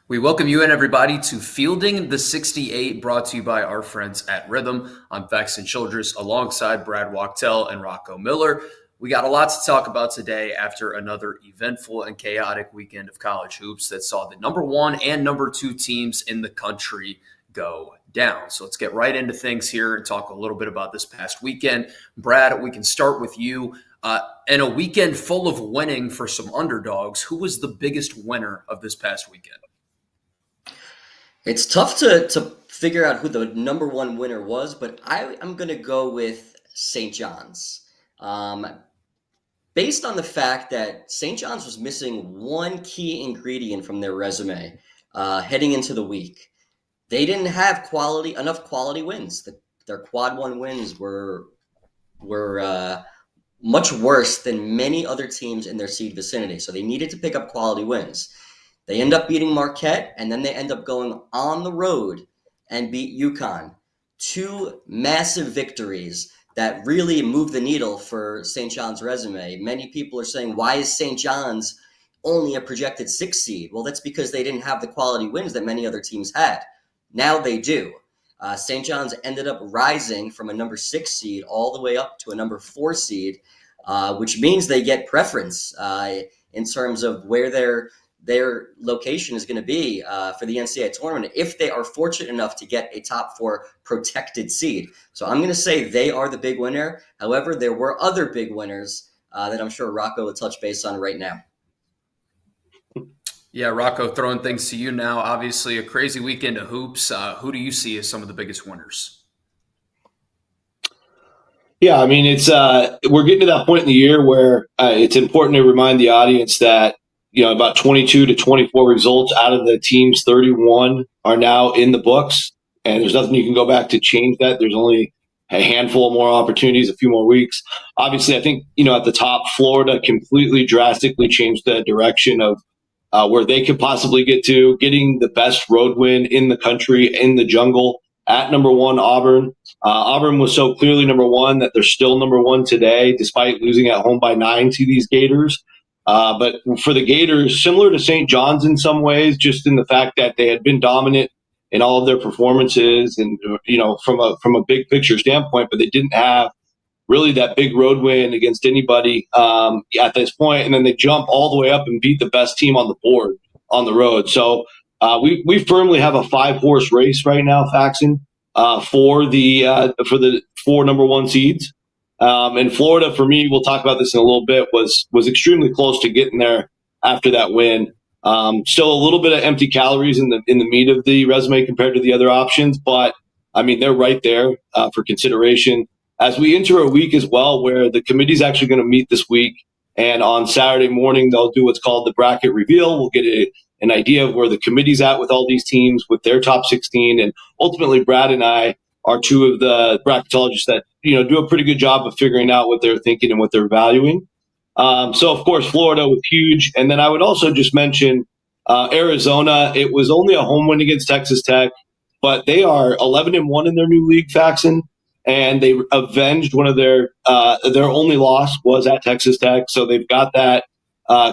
We welcome you and everybody to Fielding the 68, brought to you by our friends at Rhythm. I'm Faxon Childress alongside Brad Wachtel and Rocco Miller. We got a lot to talk about today after another eventful and chaotic weekend of college hoops that saw the number one and number two teams in the country go down. So let's get right into things here and talk a little bit about this past weekend. Brad, we can start with you. In a weekend full of winning for some underdogs, who was the biggest winner of this past weekend? It's tough to figure out who the number one winner was, but I'm going to go with St. John's. Based on the fact that St. John's was missing one key ingredient from their resume heading into the week. They didn't have enough quality wins. Their quad one wins were much worse than many other teams in their seed vicinity. So they needed to pick up quality wins. They end up beating Marquette, and then they end up going on the road and beat UConn. Two massive victories that really moved the needle for St. John's resume. Many people are saying, why is St. John's only a projected 6 seed? Well, that's because they didn't have the quality wins that many other teams had. Now they do. St. John's ended up rising from a number 6 seed all the way up to a number 4 seed, which means they get preference in terms of where their location is going to be for the NCAA tournament if they are fortunate enough to get a top 4 protected seed. So I'm going to say they are the big winner. However, there were other big winners that I'm sure Rocco will touch base on right now. Yeah, Rocco, throwing things to you now. Obviously, a crazy weekend of hoops. Who do you see as some of the biggest winners? Yeah, I mean, it's we're getting to that point in the year where it's important to remind the audience that about 22 to 24 results out of the team's 31 are now in the books, and there's nothing you can go back to change that. There's only a handful of more opportunities, a few more weeks. Obviously, I think, at the top, Florida completely drastically changed the direction of where they could possibly get to, getting the best road win in the country, in the jungle, at number one, Auburn. Auburn was so clearly number one that they're still number one today, despite losing at home by 9 to these Gators. But for the Gators, similar to St. John's in some ways, just in the fact that they had been dominant in all of their performances and, from a big picture standpoint, but they didn't have really that big road win against anybody at this point. And then they jump all the way up and beat the best team on the board on the road. So we firmly have a 5-horse race right now, Faxon, for the 4 number one seeds. And Florida, for me, we'll talk about this in a little bit, was extremely close to getting there after that win. Still a little bit of empty calories in the meat of the resume compared to the other options, but I mean, they're right there for consideration. As we enter a week as well, where the committee's actually going to meet this week, and on Saturday morning they'll do what's called the bracket reveal. We'll get an idea of where the committee's at with all these teams, with their top 16, and ultimately Brad and I are two of the bracketologists that do a pretty good job of figuring out what they're thinking and what they're valuing. So, of course, Florida was huge. And then I would also just mention Arizona. It was only a home win against Texas Tech, but they are 11-1 in their new league, Faxon, and they avenged one of their only loss was at Texas Tech. So they've got that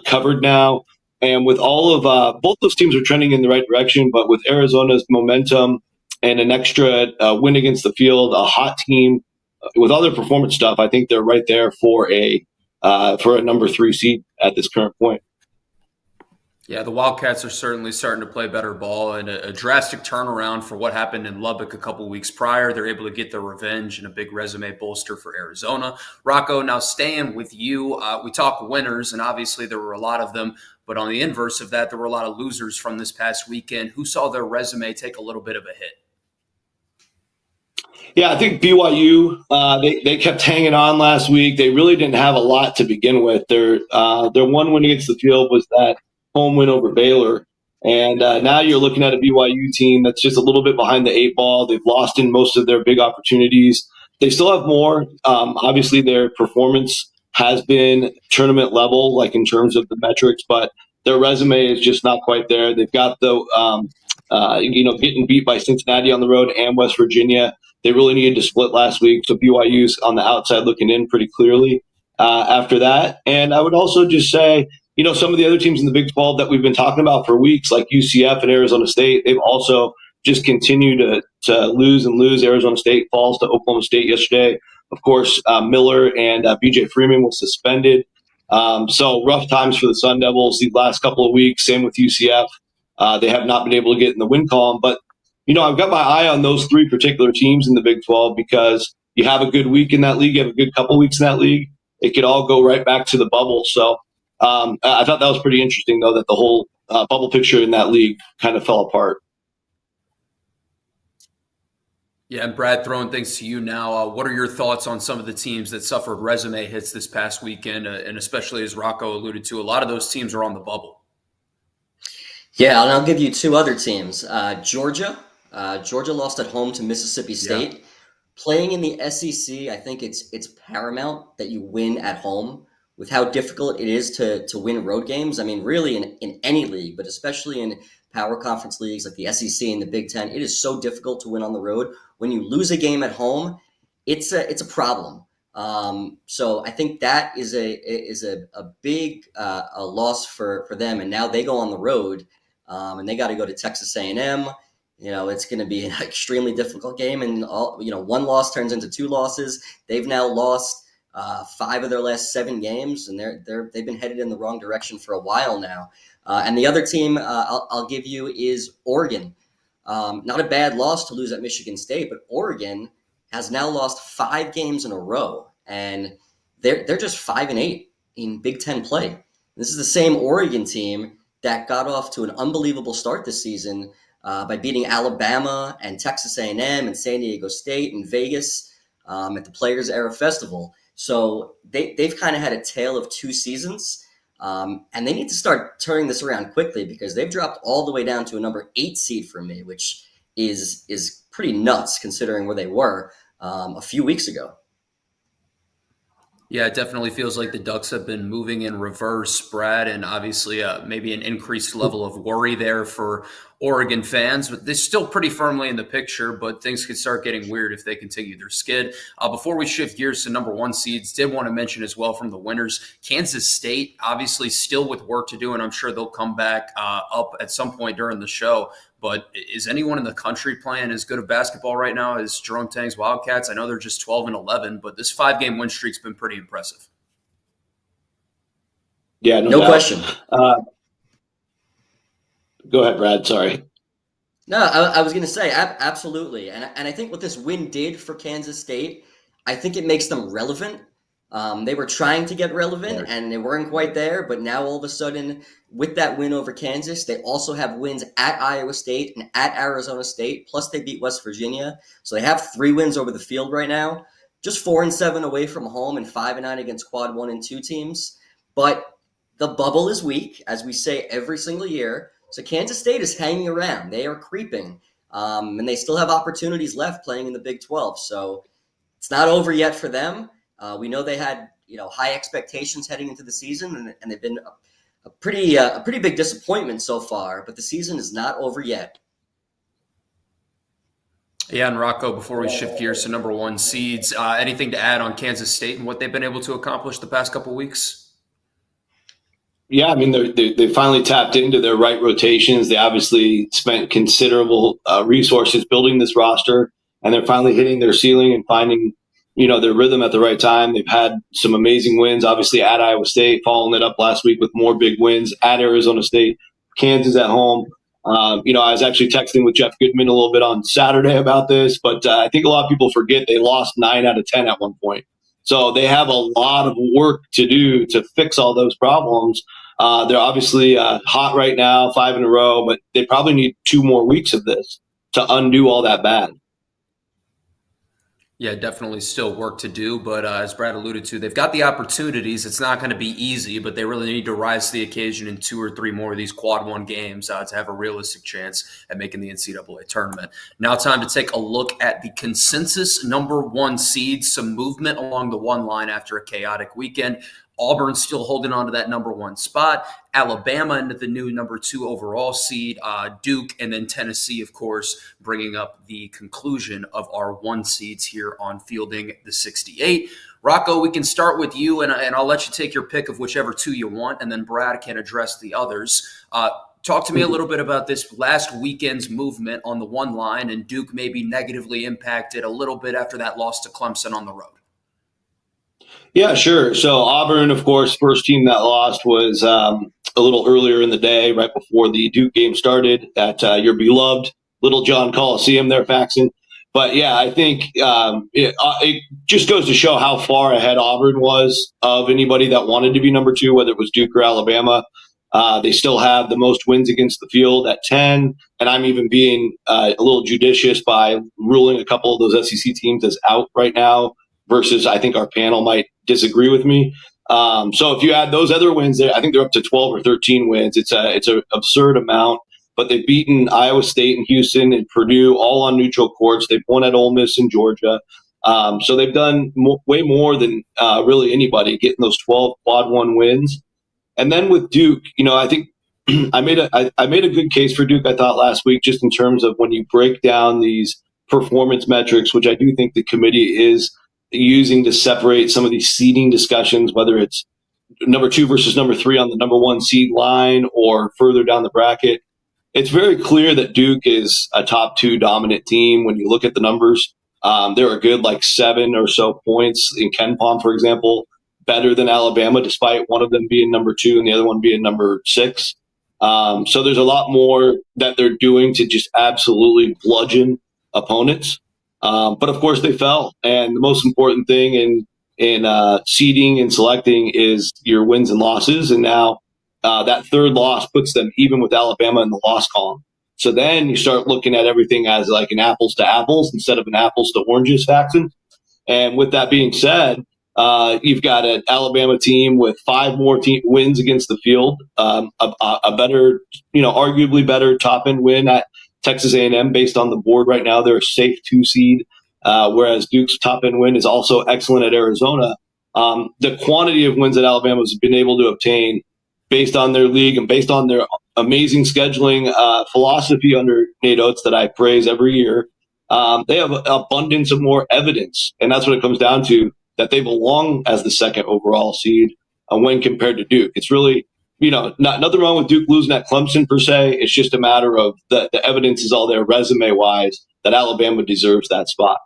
covered now. And with all of both those teams are trending in the right direction, but with Arizona's momentum and an extra win against the field, a hot team with all their performance stuff, I think they're right there for a number 3 seed at this current point. Yeah, the Wildcats are certainly starting to play better ball, and a drastic turnaround for what happened in Lubbock a couple weeks prior. They're able to get their revenge and a big resume bolster for Arizona. Rocco, now staying with you, we talk winners, and obviously there were a lot of them, but on the inverse of that, there were a lot of losers from this past weekend who saw their resume take a little bit of a hit. Yeah, I think BYU, they kept hanging on last week. They really didn't have a lot to begin with. Their one win against the field was that home win over Baylor. And now you're looking at a BYU team that's just a little bit behind the 8 ball. They've lost in most of their big opportunities. They still have more. Obviously, their performance has been tournament level, like in terms of the metrics, but their resume is just not quite there. They've got getting beat by Cincinnati on the road and West Virginia. They really needed to split last week, so BYU's on the outside looking in pretty clearly after that. And I would also just say, some of the other teams in the Big 12 that we've been talking about for weeks, like UCF and Arizona State, they've also just continued to lose and lose. Arizona State falls to Oklahoma State yesterday. Of course, Miller and BJ Freeman was suspended. So rough times for the Sun Devils these last couple of weeks. Same with UCF. They have not been able to get in the win column. But, I've got my eye on those three particular teams in the Big 12 because you have a good week in that league, you have a good couple weeks in that league. It could all go right back to the bubble. So I thought that was pretty interesting, though, that the whole bubble picture in that league kind of fell apart. Yeah, and Brad, throwing things to you now. What are your thoughts on some of the teams that suffered resume hits this past weekend, and especially as Rocco alluded to, a lot of those teams are on the bubble? Yeah, and I'll give you two other teams. Georgia. Georgia lost at home to Mississippi State. Yeah. Playing in the SEC, I think it's paramount that you win at home with how difficult it is to win road games. I mean, really in any league, but especially in power conference leagues like the SEC and the Big Ten, it is so difficult to win on the road. When you lose a game at home, it's a problem. So I think that is a big loss for them. And now they go on the road, and they got to go to Texas A&M. It's going to be an extremely difficult game, and one loss turns into two losses. They've now lost 5 of their last 7 games, and they've been headed in the wrong direction for a while now. And the other team I'll give you is Oregon. Not a bad loss to lose at Michigan State, but Oregon has now lost 5 games in a row, and they're just 5-8 in Big Ten play. This is the same Oregon team that got off to an unbelievable start this season by beating Alabama and Texas A&M and San Diego State and Vegas at the Players Era Festival. So they've kind of had a tale of 2 seasons. And they need to start turning this around quickly because they've dropped all the way down to a number 8 seed for me, which is pretty nuts considering where they were a few weeks ago. Yeah, it definitely feels like the Ducks have been moving in reverse, Brad, and obviously maybe an increased level of worry there for Oregon fans, but they're still pretty firmly in the picture, but things could start getting weird if they continue their skid. Before we shift gears to number 1 seeds, did want to mention as well from the winners, Kansas State, obviously still with work to do, and I'm sure they'll come back up at some point during the show. But is anyone in the country playing as good of basketball right now as Jerome Tang's Wildcats? I know they're just 12-11, but this 5-game win streak's been pretty impressive. Yeah, no question. Go ahead, Brad. Sorry. No, I was going to say absolutely, and I think what this win did for Kansas State, I think it makes them relevant. They were trying to get relevant, and they weren't quite there. But now all of a sudden, with that win over Kansas, they also have wins at Iowa State and at Arizona State. Plus, they beat West Virginia, so they have 3 wins over the field right now. Just 4-7 away from home and 5-9 against quad 1 and 2 teams. But the bubble is weak, as we say every single year. So Kansas State is hanging around. They are creeping, and they still have opportunities left playing in the Big 12. So it's not over yet for them. We know they had high expectations heading into the season, and they've been a pretty big disappointment so far. But the season is not over yet. Yeah, and Rocco, before we shift gears to number 1 seeds, anything to add on Kansas State and what they've been able to accomplish the past couple of weeks? Yeah, I mean, they finally tapped into their right rotations. They obviously spent considerable resources building this roster, and they're finally hitting their ceiling and finding, their rhythm at the right time. They've had some amazing wins, obviously at Iowa State, following it up last week with more big wins at Arizona State, Kansas at home. I was actually texting with Jeff Goodman a little bit on Saturday about this, but I think a lot of people forget they lost 9 out of 10 at one point. So they have a lot of work to do to fix all those problems. They're obviously hot right now, 5 in a row, but they probably need 2 more weeks of this to undo all that bad. Yeah, definitely still work to do, but as Brad alluded to, they've got the opportunities. It's not going to be easy, but they really need to rise to the occasion in 2 or 3 more of these quad 1 games to have a realistic chance at making the NCAA tournament. Now time to take a look at the consensus number 1 seeds, some movement along the 1 line after a chaotic weekend. Auburn still holding on to that number 1 spot. Alabama into the new number 2 overall seed. Duke, and then Tennessee, of course, bringing up the conclusion of our 1 seeds here on Fielding the 68. Rocco, we can start with you, and I'll let you take your pick of whichever two you want, and then Brad can address the others. Talk to me a little bit about this last weekend's movement on the one line, and Duke may be negatively impacted a little bit after that loss to Clemson on the road. Yeah, sure. So Auburn, of course, first team that lost was a little earlier in the day, right before the Duke game started at your beloved Little John Coliseum there, Faxon. But yeah, I think it just goes to show how far ahead Auburn was of anybody that wanted to be number two, whether it was Duke or Alabama. They still have the most wins against the field at 10, and I'm even being a little judicious by ruling a couple of those SEC teams as out right now versus I think our panel might disagree with me. So if you add those other wins there, I think they're up to 12 or 13 wins. It's an absurd amount, but they've beaten Iowa State and Houston and Purdue all on neutral courts. They've won at Ole Miss and Georgia. So they've done way more than really anybody getting those 12 quad one wins. And then with Duke, I think I made a good case for Duke, I thought, last week, just in terms of when you break down these performance metrics, which I do think the committee is using to separate some of these seeding discussions, whether it's number two versus number three on the number one seed line or further down the bracket. It's very clear that Duke is a top two dominant team when you look at the numbers. They're a good 7 or so points in Ken Palm, for example, better than Alabama, despite one of them being number two and the other one being number 6. So there's a lot more that they're doing to just absolutely bludgeon opponents. But of course they fell. And the most important thing in seeding and selecting is your wins and losses. And now that third loss puts them even with Alabama in the loss column. So then you start looking at everything as like an apples to apples instead of an apples to oranges Faxon. And with that being said, you've got an Alabama team with 5 more wins against the field, a better, arguably better top end win at Texas A&M based on the board right now. They're a safe 2 seed, whereas Duke's top end win is also excellent at Arizona. The quantity of wins that Alabama's been able to obtain based on their league and based on their amazing scheduling philosophy under Nate Oates that I praise every year, they have an abundance of more evidence, and that's what it comes down to, that they belong as the second overall seed when compared to Duke. It's really, nothing wrong with Duke losing at Clemson per se. It's just a matter of the evidence is all there resume-wise that Alabama deserves that spot.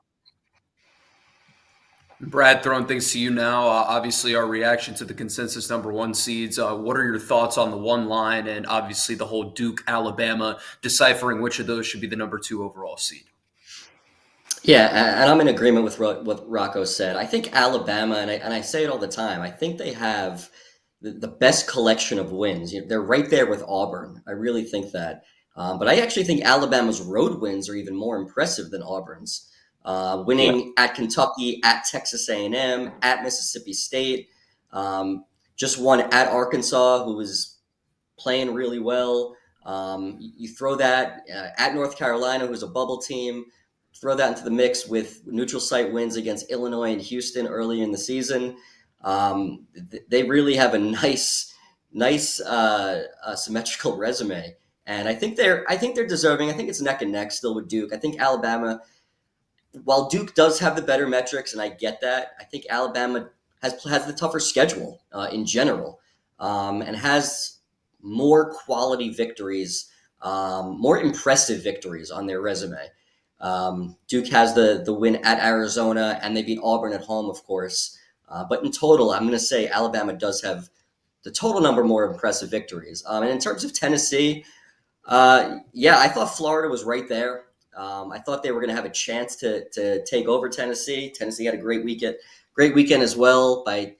Brad, throwing things to you now. Obviously, our reaction to the consensus number 1 seeds. What are your thoughts on the one line and obviously the whole Duke-Alabama, deciphering which of those should be the number 2 overall seed? Yeah, and I'm in agreement with what Rocco said. I think Alabama, and I say it all the time, I think they have the best collection of wins. They're right there with Auburn. I really think that. But I actually think Alabama's road wins are even more impressive than Auburn's. Winning at Kentucky, at Texas A&M, at Mississippi State, just won at Arkansas, who was playing really well. You throw that at North Carolina, who's a bubble team. Throw that into the mix with neutral site wins against Illinois and Houston early in the season. They really have a nice symmetrical resume, and I think they're deserving. I think it's neck and neck still with Duke. I think Alabama, while Duke does have the better metrics, and I get that, I think Alabama has the tougher schedule in general, and has more quality victories, more impressive victories on their resume. Duke has the win at Arizona, and they beat Auburn at home, of course. But in total, I'm going to say Alabama does have the total number more impressive victories. And in terms of Tennessee, I thought Florida was right there. I thought they were going to have a chance to take over Tennessee. Tennessee had a great weekend as well by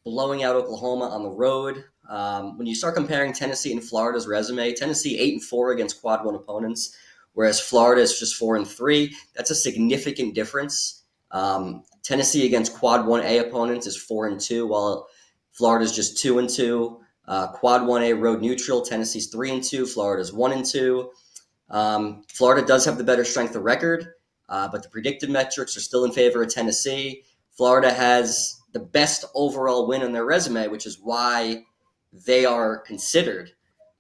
blowing out Oklahoma on the road. When you start comparing Tennessee and Florida's resume, Tennessee 8-4 against quad one opponents, whereas Florida is just 4-3. That's a significant difference. Tennessee against quad 1A opponents is 4-2, while Florida's just 2-2. Quad 1A road neutral, Tennessee's 3-2, Florida's 1-2. Florida does have the better strength of record, but the predicted metrics are still in favor of Tennessee. Florida has the best overall win on their resume, which is why they are considered.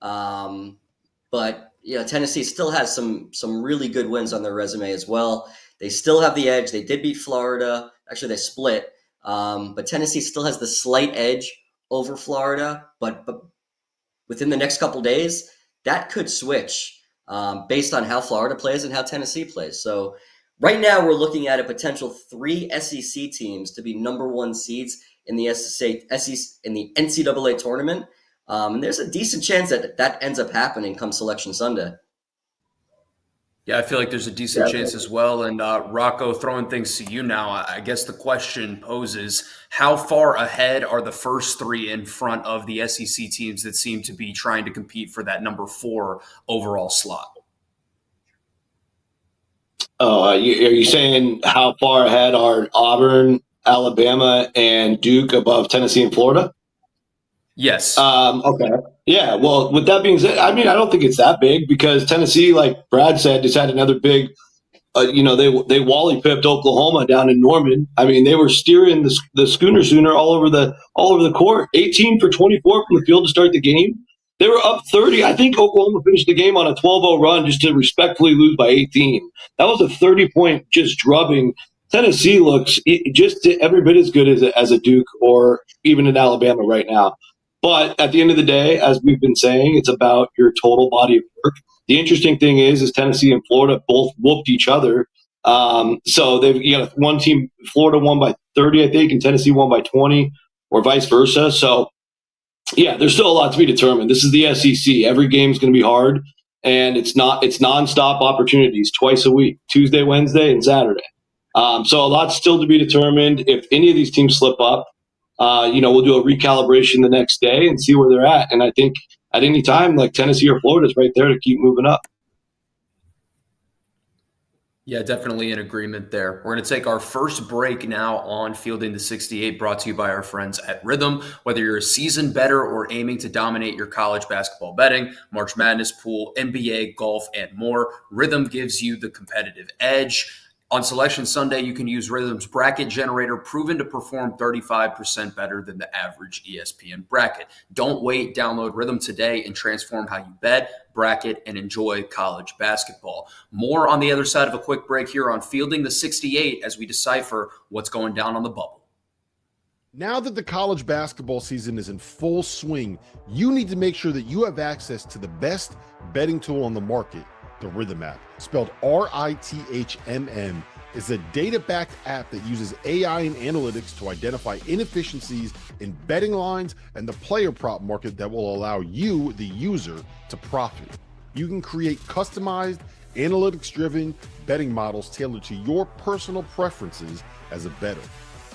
But Tennessee still has some really good wins on their resume as well. They still have the edge. They did beat Florida. Actually, they split. But Tennessee still has the slight edge over Florida. But within the next couple days, that could switch based on how Florida plays and how Tennessee plays. So right now we're looking at a potential 3 SEC teams to be number 1 seeds in the in the NCAA tournament. And there's a decent chance that ends up happening come Selection Sunday. Yeah, I feel like there's a decent chance as well. And Rocco, throwing things to you now, I guess the question poses, how far ahead are the first 3 in front of the SEC teams that seem to be trying to compete for that number 4 overall slot? Oh, are you saying how far ahead are Auburn, Alabama, and Duke above Tennessee and Florida? Yes. Okay. Yeah. Well, with that being said, I mean, I don't think it's that big because Tennessee, like Brad said, just had another big. They Wally pipped Oklahoma down in Norman. I mean, they were steering the sooner all over the court. 18 for 24 from the field to start the game. They were up 30. I think Oklahoma finished the game on a 12-0 run just to respectfully lose by 18. That was a 30-point just drubbing. Tennessee looks just every bit as good as a Duke or even in Alabama right now. But at the end of the day, as we've been saying, it's about your total body of work. The interesting thing is Tennessee and Florida both whooped each other. So you got one team, Florida won by 30, I think, and Tennessee won by 20, or vice versa. So, yeah, there's still a lot to be determined. This is the SEC. Every game's going to be hard, and it's nonstop opportunities twice a week, Tuesday, Wednesday, and Saturday. So a lot's still to be determined. If any of these teams slip up, we'll do a recalibration the next day and see where they're at. And I think at any time, like Tennessee or Florida is right there to keep moving up. Yeah, definitely in agreement there. We're going to take our first break now on Fielding the 68, brought to you by our friends at Rhythm. Whether you're a seasoned bettor or aiming to dominate your college basketball betting, March Madness pool, NBA, golf, and more, Rhythm gives you the competitive edge. On Selection Sunday, you can use Rhythm's bracket generator, proven to perform 35% better than the average ESPN bracket. Don't wait. Download Rhythm today and transform how you bet, bracket, and enjoy college basketball. More on the other side of a quick break here on Fielding the 68 as we decipher what's going down on the bubble. Now that the college basketball season is in full swing, you need to make sure that you have access to the best betting tool on the market, the Rhythm app. Spelled RITHMN, is a data-backed app that uses AI and analytics to identify inefficiencies in betting lines and the player prop market that will allow you, the user, to profit. You can create customized, analytics-driven betting models tailored to your personal preferences as a bettor.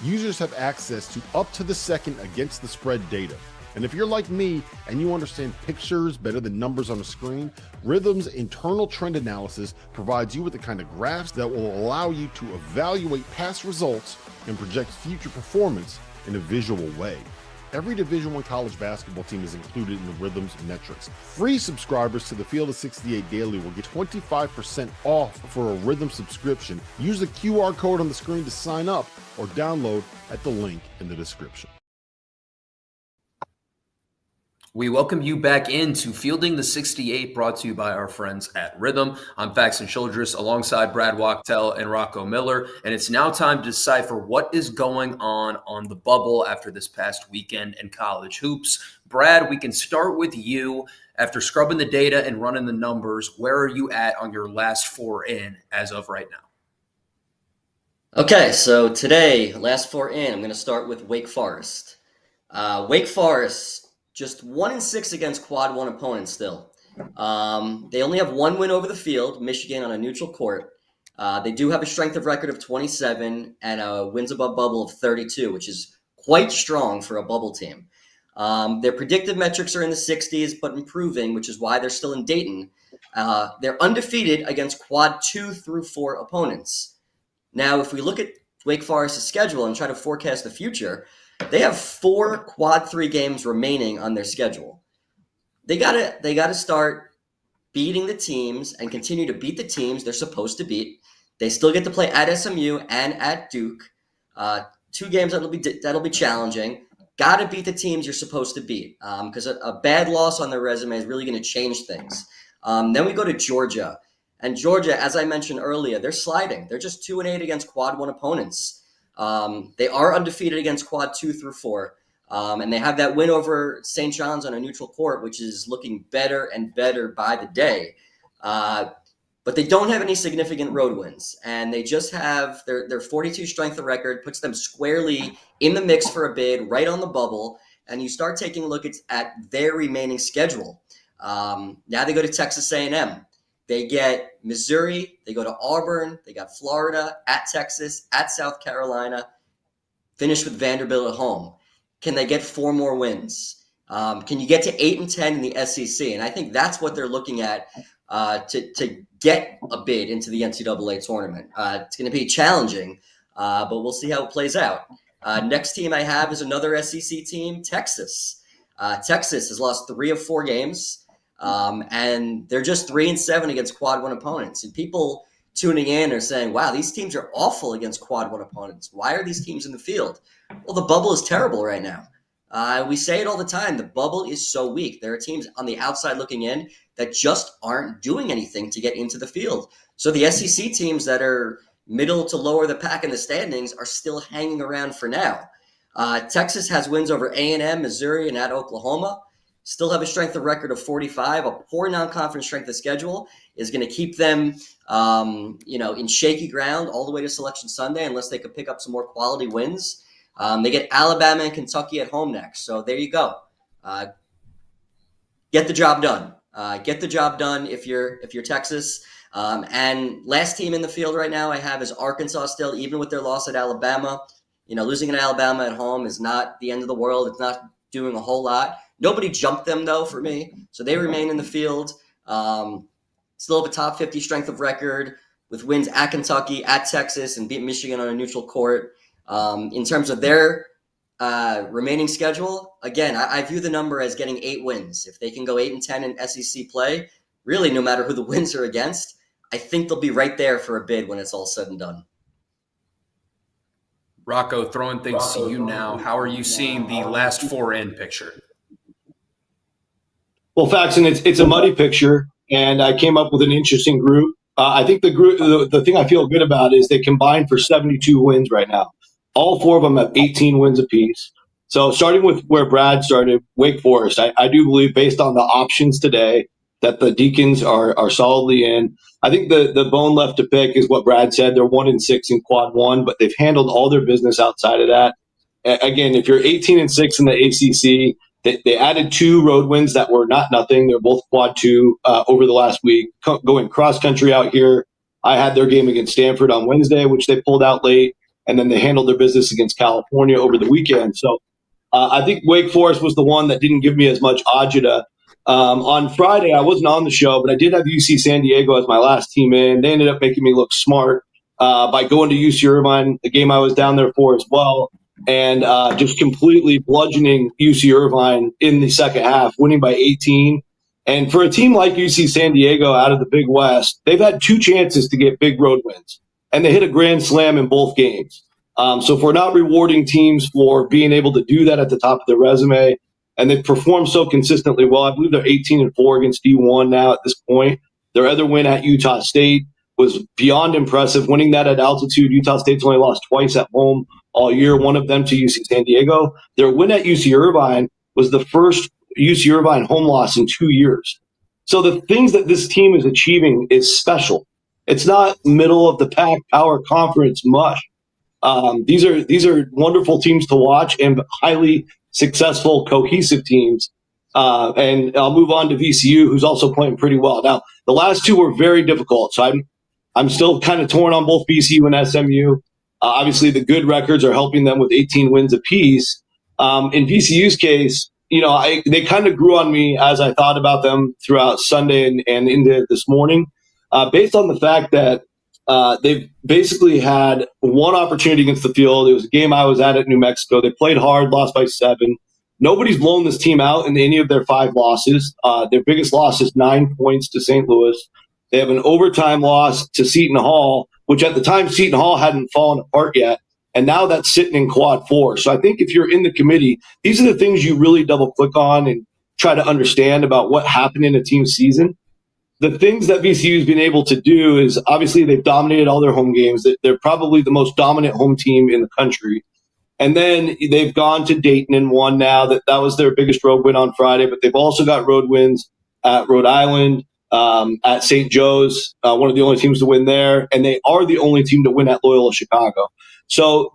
Users have access to up-to-the-second against-the-spread data. And if you're like me and you understand pictures better than numbers on a screen, Rhythm's internal trend analysis provides you with the kind of graphs that will allow you to evaluate past results and project future performance in a visual way. Every Division I college basketball team is included in the Rhythm's metrics. Free subscribers to the Field of 68 Daily will get 25% off for a Rhythm subscription. Use the QR code on the screen to sign up or download at the link in the description. We welcome you back into Fielding the 68, brought to you by our friends at Rhythm. I'm Faxon Childress alongside Brad Wachtel and Rocco Miller, and it's now time to decipher what is going on the bubble after this past weekend in college hoops. Brad, we can start with you. After scrubbing the data and running the numbers, where are you at on your last 4 in as of right now? Okay, so today, last 4 in, I'm going to start with Wake Forest. Wake Forest, just 1-6 against quad 1 opponents still. They only have 1 win over the field, Michigan on a neutral court. They do have a strength of record of 27 and a wins above bubble of 32, which is quite strong for a bubble team. Their predictive metrics are in the 60s, but improving, which is why they're still in Dayton. They're undefeated against quad 2 through 4 opponents. Now, if we look at Wake Forest's schedule and try to forecast the future, they have 4 quad 3 games remaining on their schedule. They gotta start beating the teams and continue to beat the teams they're supposed to beat. They still get to play at SMU and at Duke. 2 games that'll be challenging. Gotta beat the teams you're supposed to beat, because a bad loss on their resume is really going to change things. Then we go to Georgia. And Georgia, as I mentioned earlier, they're sliding. They're just 2-8 against quad 1 opponents. They are undefeated against quad 2 through 4. And they have that win over St. John's on a neutral court, which is looking better and better by the day. But they don't have any significant road wins. And they just have their 42 strength of record, puts them squarely in the mix for a bid, right on the bubble. And you start taking a look at their remaining schedule. Now they go to Texas A&M. They get Missouri. They go to Auburn. They got Florida, at Texas, at South Carolina. Finish with Vanderbilt at home. Can they get 4 more wins? Can you get to 8 and 10 in the SEC? And I think that's what they're looking at to get a bid into the NCAA tournament. It's going to be challenging, but we'll see how it plays out. Next team I have is another SEC team, Texas. Texas has lost 3 of 4 games, and they're just 3 and 7 against quad 1 opponents. And people tuning in are saying, wow, these teams are awful against quad 1 opponents. Why are these teams in the field? Well, the bubble is terrible right now. We say it all the time. The bubble is so weak. There are teams on the outside looking in that just aren't doing anything to get into the field. So the SEC teams that are middle to lower the pack in the standings are still hanging around for now. Texas has wins over A&M, Missouri, and at Oklahoma. Still have a strength of record of 45. A poor non-conference strength of schedule is going to keep them, in shaky ground all the way to Selection Sunday, unless they could pick up some more quality wins. They get Alabama and Kentucky at home next. So there you go. Get the job done. Get the job done if you're Texas. And last team in the field right now I have is Arkansas still, even with their loss at Alabama. Losing in Alabama at home is not the end of the world. It's not doing a whole lot. Nobody jumped them, though, for me. So they remain in the field. Still have a top 50 strength of record with wins at Kentucky, at Texas, and beat Michigan on a neutral court. In terms of their remaining schedule, again, I view the number as getting 8 wins. If they can go 8 and 10 in SEC play, really no matter who the wins are against, I think they'll be right there for a bid when it's all said and done. Rocco, throwing things to you now. How are you seeing the last 4 in picture? Well, Faxon, it's a muddy picture, and I came up with an interesting group. I think the thing I feel good about is they combined for 72 wins right now. All 4 of them have 18 wins apiece. So starting with where Brad started, Wake Forest, I do believe based on the options today that the Deacons are solidly in. I think the bone left to pick is what Brad said. They're 1 and 6 in quad 1, but they've handled all their business outside of that. Again, if you're 18 and 6 in the ACC, they added 2 road wins that were not nothing. They're both quad 2 over the last week. Going cross country out here, I had their game against Stanford on Wednesday, which they pulled out late, and then they handled their business against California over the weekend. So I think Wake Forest was the one that didn't give me as much agita. On Friday, I wasn't on the show, but I did have UC San Diego as my last team in. They ended up making me look smart by going to UC Irvine, the game I was down there for as well, and just completely bludgeoning UC Irvine in the second half, winning by 18. And for a team like UC San Diego out of the Big West, they've had 2 chances to get big road wins, and they hit a grand slam in both games. So if we're not rewarding teams for being able to do that at the top of their resume, and they've performed so consistently well, I believe they're 18-4 against D1 now at this point. Their other win at Utah State was beyond impressive. Winning that at altitude, Utah State's only lost twice at home all year, one of them to UC San Diego. Their win at UC Irvine was the first UC Irvine home loss in 2 years. So the things that this team is achieving is special. It's not middle of the pack power conference mush. These are wonderful teams to watch and highly successful, cohesive teams. And I'll move on to VCU, who's also playing pretty well. Now, the last 2 were very difficult, so I'm still kind of torn on both VCU and SMU. Obviously, the good records are helping them with 18 wins apiece. In VCU's case, they kind of grew on me as I thought about them throughout Sunday and into this morning, based on the fact that they've basically had 1 opportunity against the field. It was a game I was at New Mexico. They played hard, lost by 7. Nobody's blown this team out in any of their 5 losses. Their biggest loss is 9 points to St. Louis. They have an overtime loss to Seton Hall, which at the time Seton Hall hadn't fallen apart yet. And now that's sitting in quad 4. So I think if you're in the committee, these are the things you really double click on and try to understand about what happened in a team's season. the things that VCU has been able to do is obviously they've dominated all their home games. They're probably the most dominant home team in the country. And then they've gone to Dayton and won now. That was their biggest road win on Friday, but they've also got road wins at Rhode Island, at St. Joe's, one of the only teams to win there. And they are the only team to win at Loyola Chicago. So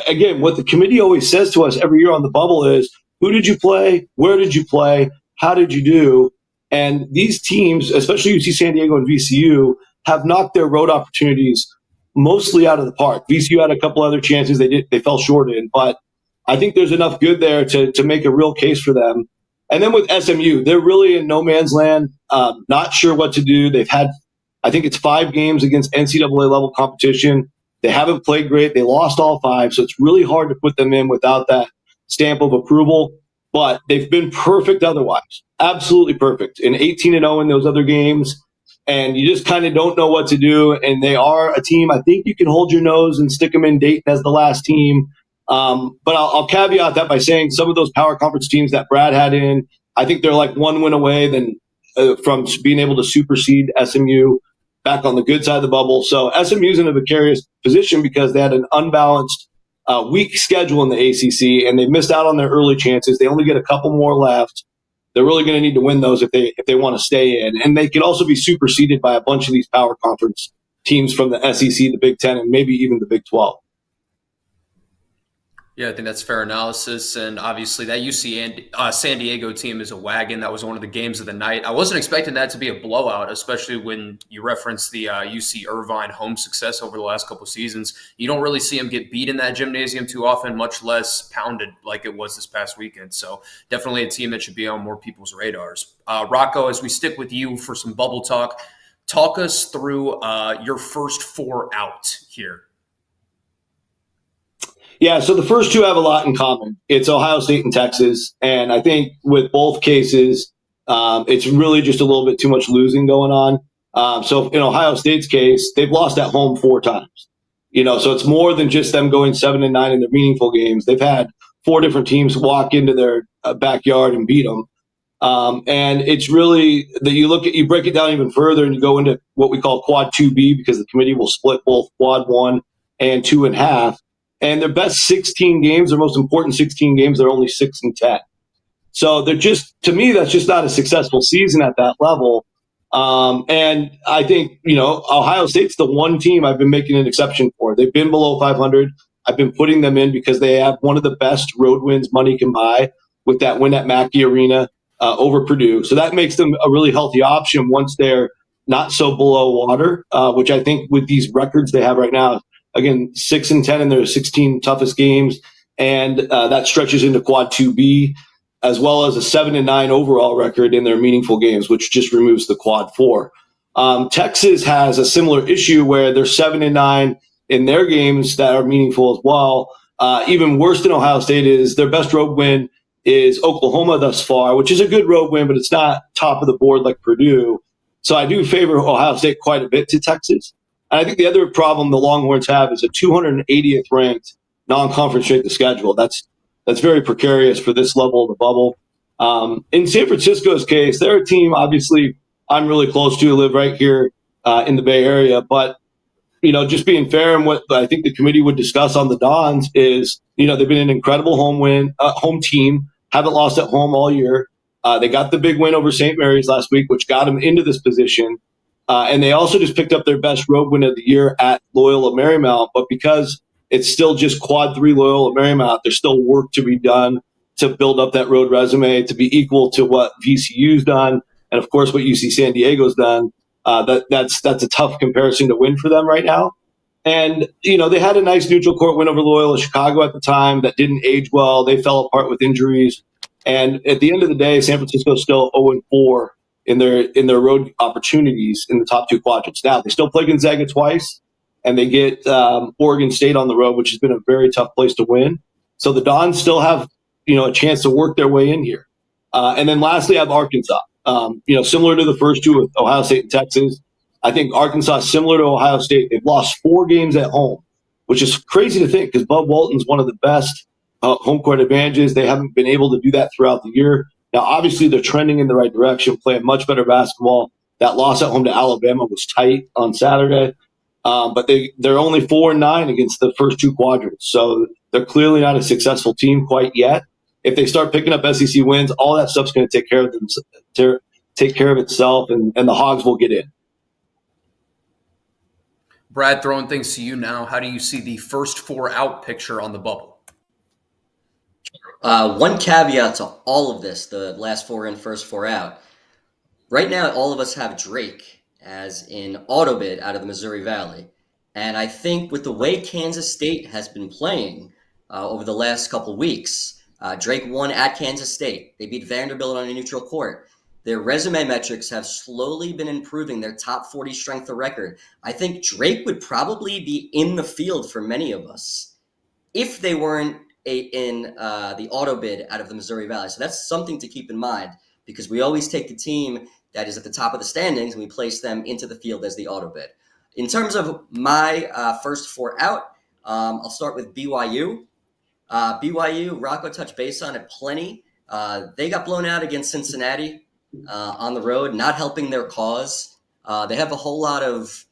again, what the committee always says to us every year on the bubble is, who did you play? Where did you play? How did you do? And these teams, especially UC San Diego and VCU, have knocked their road opportunities mostly out of the park. VCU had a couple other chances they fell short in, but I think there's enough good there to make a real case for them. And then with SMU, they're really in no man's land, not sure what to do. They've had, I think it's 5 games against NCAA level competition. They haven't played great. They lost all 5, so it's really hard to put them in without that stamp of approval. But they've been perfect otherwise, absolutely perfect, in 18-0 in those other games. And you just kind of don't know what to do. And they are a team, I think you can hold your nose and stick them in Dayton as the last team. But I'll caveat that by saying some of those power conference teams that Brad had in, I think they're like 1 win away from being able to supersede SMU back on the good side of the bubble. So SMU's in a precarious position because they had an unbalanced weak schedule in the ACC, and they missed out on their early chances. They only get a couple more left. They're really going to need to win those if they want to stay in. And they could also be superseded by a bunch of these power conference teams from the SEC, the Big Ten, and maybe even the Big 12. Yeah, I think that's fair analysis. And obviously that UC and San Diego team is a wagon. That was one of the games of the night. I wasn't expecting that to be a blowout, especially when you reference the UC Irvine home success over the last couple of seasons. You don't really see them get beat in that gymnasium too often, much less pounded like it was this past weekend. So definitely a team that should be on more people's radars. Rocco, as we stick with you for some bubble talk us through your first 4 out here. Yeah, so the first 2 have a lot in common. It's Ohio State and Texas. And I think with both cases, it's really just a little bit too much losing going on. So in Ohio State's case, they've lost at home 4 times. So it's more than just them going 7-9 in their meaningful games. They've had 4 different teams walk into their backyard and beat them. And it's really that you break it down even further and you go into what we call quad 2B, because the committee will split both quad 1 and 2.5. And their best 16 games, their most important 16 games, they're only 6-10. So they're to me, that's just not a successful season at that level. And I think, Ohio State's the one team I've been making an exception for. They've been below 500. I've been putting them in because they have one of the best road wins money can buy with that win at Mackey Arena over Purdue. So that makes them a really healthy option once they're not so below water, which I think with these records they have right now, again, 6-10 in their 16 toughest games, and that stretches into quad 2B, as well as a 7-9 overall record in their meaningful games, which just removes the quad 4. Texas has a similar issue where they're 7-9 in their games that are meaningful as well. Even worse than Ohio State is their best road win is Oklahoma thus far, which is a good road win, but it's not top of the board like Purdue. So I do favor Ohio State quite a bit to Texas. And I think the other problem the Longhorns have is a 280th ranked non-conference strength of schedule. That's very precarious for this level of the bubble. In San Francisco's case, they're a team, obviously, I'm really close to, live right here in the Bay Area. But, just being fair, and what I think the committee would discuss on the Dons is, they've been an incredible home team, haven't lost at home all year. They got the big win over St. Mary's last week, which got them into this position. And they also just picked up their best road win of the year at Loyola Marymount. But because it's still just quad 3 Loyola Marymount, there's still work to be done to build up that road resume to be equal to what VCU's done. And, of course, what UC San Diego's done. That's a tough comparison to win for them right now. And, they had a nice neutral court win over Loyola Chicago at the time that didn't age well. They fell apart with injuries. And at the end of the day, San Francisco's still 0-4. In their road opportunities in the top 2 quadrants. Now, they still play Gonzaga twice, and they get Oregon State on the road, which has been a very tough place to win. So the Dons still have, a chance to work their way in here. And then lastly, I have Arkansas. Similar to the first 2 with Ohio State and Texas, I think Arkansas is similar to Ohio State. They've lost 4 games at home, which is crazy to think because Bud Walton's one of the best home court advantages. They haven't been able to do that throughout the year. Now, obviously, they're trending in the right direction, playing much better basketball That loss at home to Alabama was tight on Saturday. But they're only 4-9 against the first two quadrants. So they're clearly not a successful team quite yet. If they start picking up SEC wins, all that stuff's going to take care of itself, and the Hogs will get in. Brad, throwing things to you now. How do you see the first four out picture on the bubble? One caveat to all of this, the last four in, first four out. Right now, all of us have Drake as in auto bid out of the Missouri Valley. And I think with the way Kansas State has been playing over the last couple weeks, Drake won at Kansas State. They beat Vanderbilt on a neutral court. Their resume metrics have slowly been improving their top 40 strength of record. I think Drake would probably be in the field for many of us if they weren't in the auto bid out of the Missouri Valley. So that's something to keep in mind, because we always take the team that is at the top of the standings and we place them into the field as the auto bid. In terms of my first four out, I'll start with BYU. BYU, Rocco touched base on it plenty. They got blown out against Cincinnati on the road, not helping their cause. They have a whole lot of,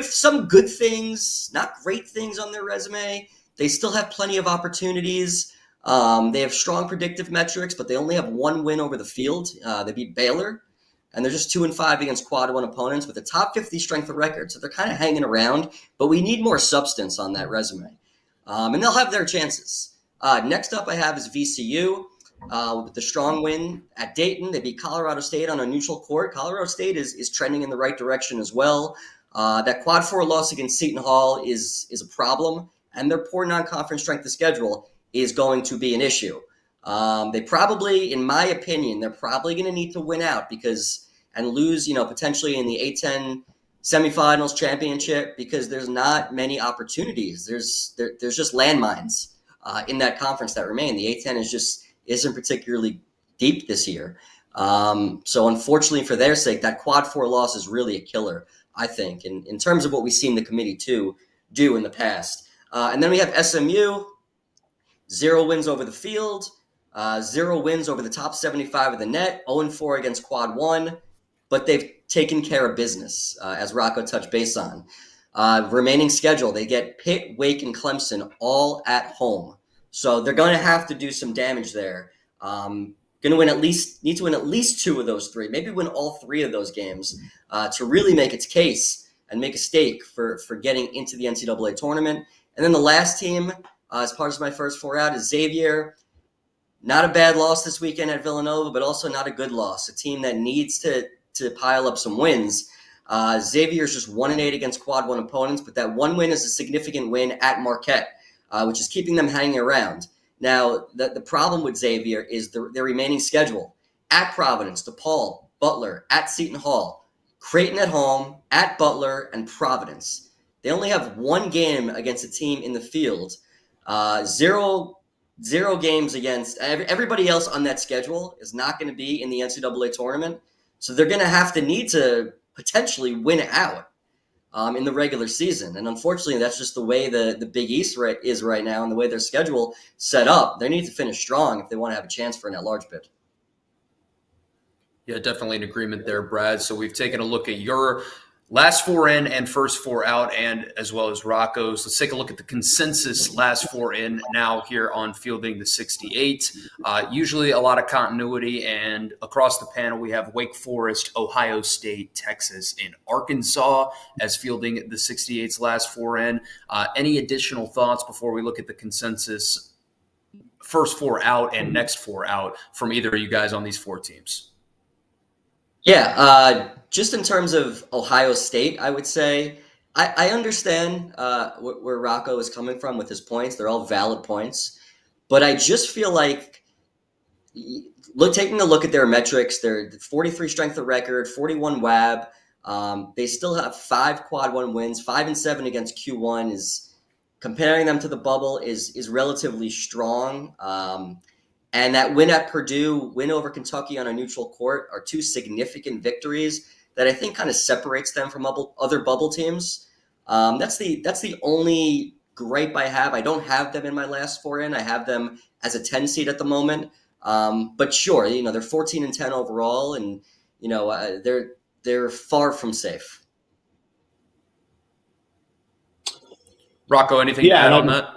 some good things, not great things on their resume. They still have plenty of opportunities. They have strong predictive metrics, but they only have one win over the field. They beat Baylor, and they're just 2-5 against quad one opponents with a top 50 strength of record. So they're kind of hanging around, but we need more substance on that resume. And they'll have their chances. Next up I have is VCU with the strong win at Dayton. They beat Colorado State on a neutral court. Colorado State is trending in the right direction as well. That quad four loss against Seton Hall is a problem, and their poor non-conference strength of schedule is going to be an issue. They probably, in my opinion, they're probably going to need to win out and lose, potentially in the A-10 semifinals championship, because there's not many opportunities. There's just landmines in that conference that remain. The A-10 isn't particularly deep this year. So unfortunately for their sake, that quad four loss is really a killer, I think, in terms of what we've seen the committee do in the past. And then we have SMU, 0 wins over the field, 0 wins over the top 75 of the net, 0-4 against quad one, but they've taken care of business, as Rocco touched base on. Remaining schedule, they get Pitt, Wake, and Clemson all at home. So they're going to have to do some damage there. Need to win at least 2 of those 3, maybe win all 3 of those games to really make its case and make a stake for getting into the NCAA tournament. And then the last team, as part of my first four out, is Xavier. Not a bad loss this weekend at Villanova, but also not a good loss. A team that needs to pile up some wins. Xavier's just 1-8 against quad one opponents, but that one win is a significant win at Marquette, which is keeping them hanging around. Now, the problem with Xavier is their remaining schedule. At Providence, DePaul, Butler, at Seton Hall, Creighton at home, at Butler, and Providence. They only have one game against a team in the field. Zero games against everybody else on that schedule is not going to be in the NCAA tournament. So they're going to need to potentially win out in the regular season. And unfortunately, that's just the way the Big East is right now, and the way their schedule set up. They need to finish strong if they want to have a chance for an at-large bid. Yeah, definitely in agreement there, Brad. So we've taken a look at your last 4 in and first 4 out, and as well as Rocco's. Let's take a look at the consensus last 4 in now here on Fielding the 68. Usually a lot of continuity, and across the panel we have Wake Forest, Ohio State, Texas, and Arkansas as fielding the 68's last 4 in. Any additional thoughts before we look at the consensus first 4 out and next 4 out from either of you guys on these 4 teams? Yeah, just in terms of Ohio State, I would say I understand where Rocco is coming from with his points. They're all valid points. But I just feel like taking a look at their metrics, they're 43 strength of record, 41 WAB. They still have 5 quad one wins, 5-7 against Q1 is comparing them to the bubble is relatively strong. And that win at Purdue, win over Kentucky on a neutral court are 2 significant victories that I think kind of separates them from other bubble teams. That's the only gripe I have. I don't have them in my last 4 in. I have them as a 10 seed at the moment. But sure, they're 14-10 overall, and they're far from safe. Rocco, anything to add on that?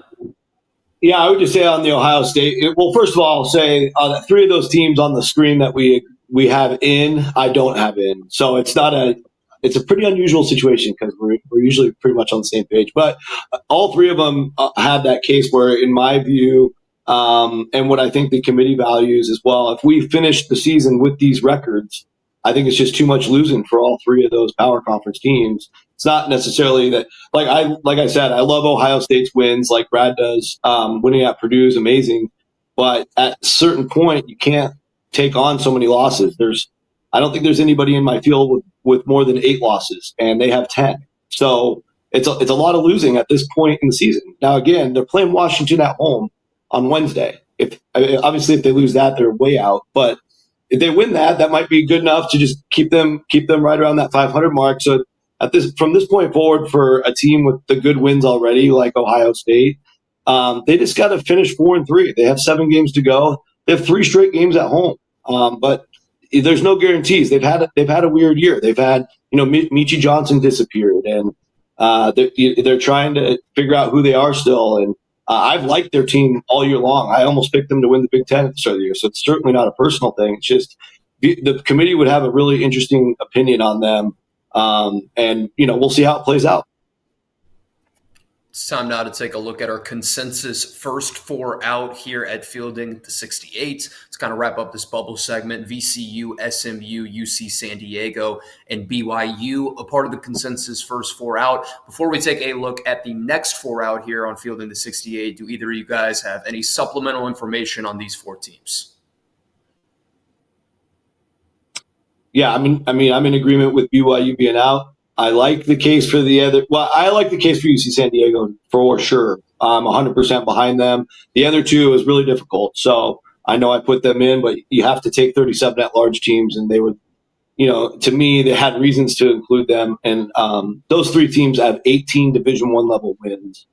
Yeah, I would just say on the Ohio State. Well, first of all, I'll say that 3 of those teams on the screen that we have in, I don't have in. So it's a pretty unusual situation because we're usually pretty much on the same page. But all 3 of them have that case where, in my view, and what I think the committee values as well, if we finish the season with these records, I think it's just too much losing for all 3 of those power conference teams. It's not necessarily that, like I said, I love Ohio State's wins, like Brad does. Winning at Purdue is amazing, but at a certain point, you can't take on so many losses. I don't think there's anybody in my field with more than 8 losses, and they have 10. So it's a lot of losing at this point in the season. Now, again, they're playing Washington at home on Wednesday. Obviously, if they lose that, they're way out. But if they win that might be good enough to just keep them right around that 500 mark. So from this point forward, for a team with the good wins already, like Ohio State, they just got to finish 4-3. They have 7 games to go. They have 3 straight games at home, but there's no guarantees. They've had a weird year. They've had Michi Johnson disappeared, and they're trying to figure out who they are still. And I've liked their team all year long. I almost picked them to win the Big Ten at the start of the year. So it's certainly not a personal thing. It's just the committee would have a really interesting opinion on them. And we'll see how it plays out. It's time now to take a look at our consensus first 4 out here at Fielding the 68. Let's kind of wrap up this bubble segment. VCU, SMU, UC San Diego, and BYU, a part of the consensus first 4 out. Before we take a look at the next 4 out here on Fielding the 68, do either of you guys have any supplemental information on these 4 teams? Yeah, I'm in agreement with BYU being out. I like the case for the other. Well, I like the case for UC San Diego for sure. I'm 100% behind them. The other 2 is really difficult. So I know I put them in, but you have to take 37 at-large teams, and they were, to me, they had reasons to include them. And those 3 teams have 18 Division I level wins.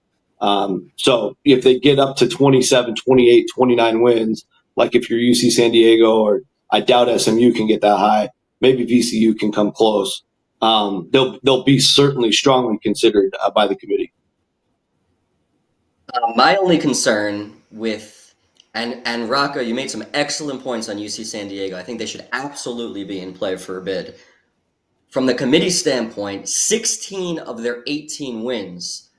So if they get up to 27, 28, 29 wins, like if you're UC San Diego, or I doubt SMU can get that high, maybe VCU can come close. They'll be certainly strongly considered by the committee. My only concern with and Rocco, you made some excellent points on UC San Diego. I think they should absolutely be in play for a bid. From the committee standpoint, 16 of their 18 wins